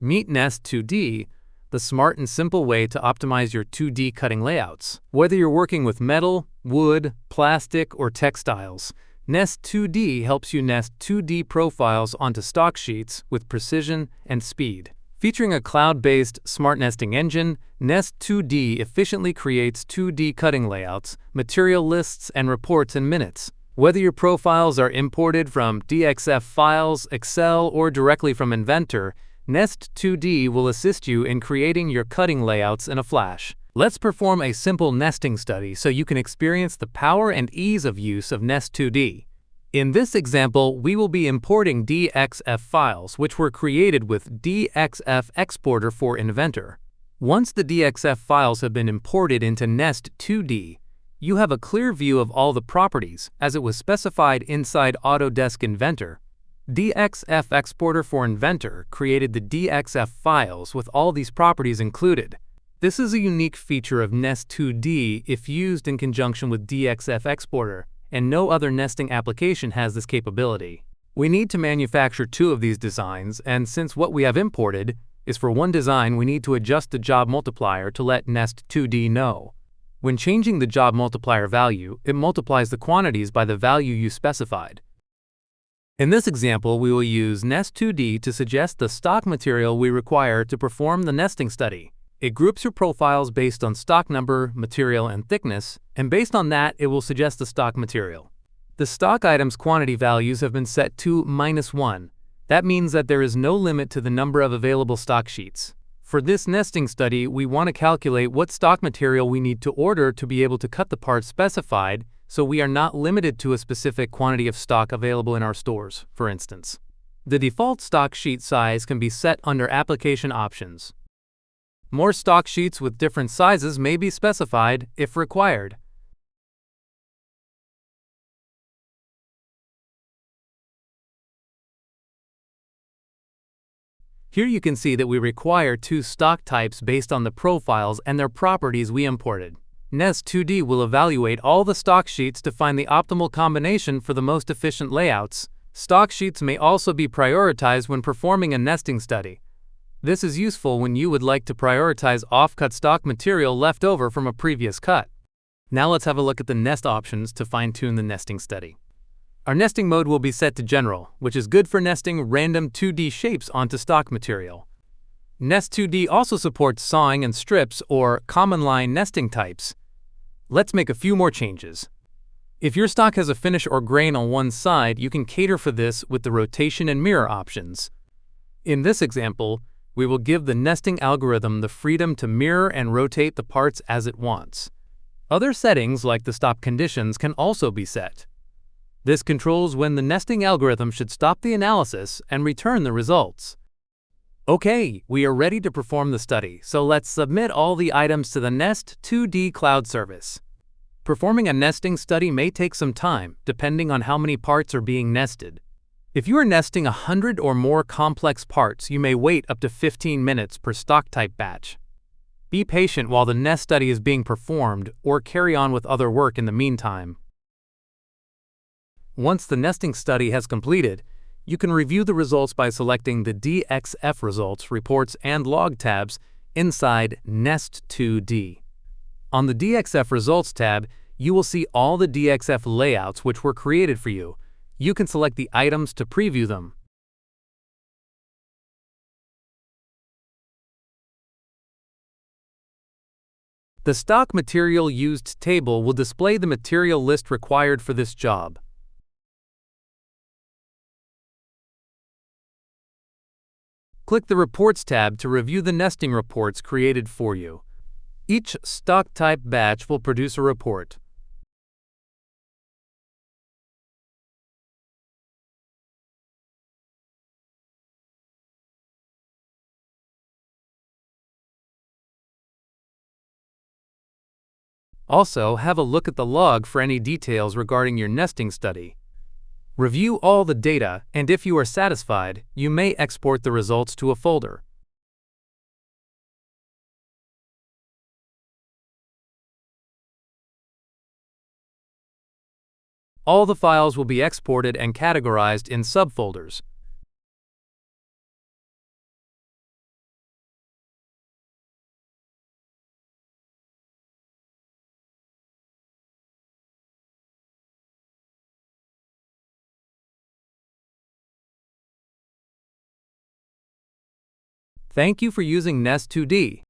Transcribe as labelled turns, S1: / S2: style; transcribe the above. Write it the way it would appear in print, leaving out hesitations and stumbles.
S1: Meet Nest2D, the smart and simple way to optimize your 2D cutting layouts. Whether you're working with metal, wood, plastic, or textiles, Nest2D helps you nest 2D profiles onto stock sheets with precision and speed. Featuring a cloud-based smart nesting engine, Nest2D efficiently creates 2D cutting layouts, material lists, and reports in minutes. Whether your profiles are imported from DXF files, Excel, or directly from Inventor, Nest2D will assist you in creating your cutting layouts in a flash. Let's perform a simple nesting study so you can experience the power and ease of use of Nest2D. In this example, we will be importing DXF files, which were created with DXF Exporter for Inventor. Once the DXF files have been imported into Nest2D, you have a clear view of all the properties, as it was specified inside Autodesk Inventor. DXF Exporter for Inventor created the DXF files with all these properties included. This is a unique feature of Nest2D if used in conjunction with DXF Exporter, and no other nesting application has this capability. We need to manufacture 2 of these designs, and since what we have imported is for one design, we need to adjust the job multiplier to let Nest2D know. When changing the job multiplier value, it multiplies the quantities by the value you specified. In this example, we will use Nest2D to suggest the stock material we require to perform the nesting study. It groups your profiles based on stock number, material, and thickness, and based on that, it will suggest the stock material. The stock item's quantity values have been set to -1. That means that there is no limit to the number of available stock sheets. For this nesting study, we want to calculate what stock material we need to order to be able to cut the parts specified, so we are not limited to a specific quantity of stock available in our stores, for instance. The default stock sheet size can be set under Application Options. More stock sheets with different sizes may be specified if required. Here you can see that we require 2 stock types based on the profiles and their properties we imported. Nest2D will evaluate all the stock sheets to find the optimal combination for the most efficient layouts. Stock sheets may also be prioritized when performing a nesting study. This is useful when you would like to prioritize off-cut stock material left over from a previous cut. Now let's have a look at the nest options to fine-tune the nesting study. Our nesting mode will be set to General, which is good for nesting random 2D shapes onto stock material. Nest2D also supports sawing and strips or common line nesting types. Let's make a few more changes. If your stock has a finish or grain on one side, you can cater for this with the rotation and mirror options. In this example, we will give the nesting algorithm the freedom to mirror and rotate the parts as it wants. Other settings like the stop conditions can also be set. This controls when the nesting algorithm should stop the analysis and return the results. Okay, we are ready to perform the study, so let's submit all the items to the Nest2D cloud service. Performing a nesting study may take some time, depending on how many parts are being nested. If you are nesting 100 or more complex parts, you may wait up to 15 minutes per stock type batch. Be patient while the nest study is being performed, or carry on with other work in the meantime. Once the nesting study has completed, you can review the results by selecting the DXF Results, Reports, and Log tabs inside Nest2D. On the DXF Results tab, you will see all the DXF layouts which were created for you. You can select the items to preview them. The stock material used table will display the material list required for this job. Click the Reports tab to review the nesting reports created for you. Each stock type batch will produce a report. Also, have a look at the log for any details regarding your nesting study. Review all the data, and if you are satisfied, you may export the results to a folder. All the files will be exported and categorized in subfolders. Thank you for using Nest2D.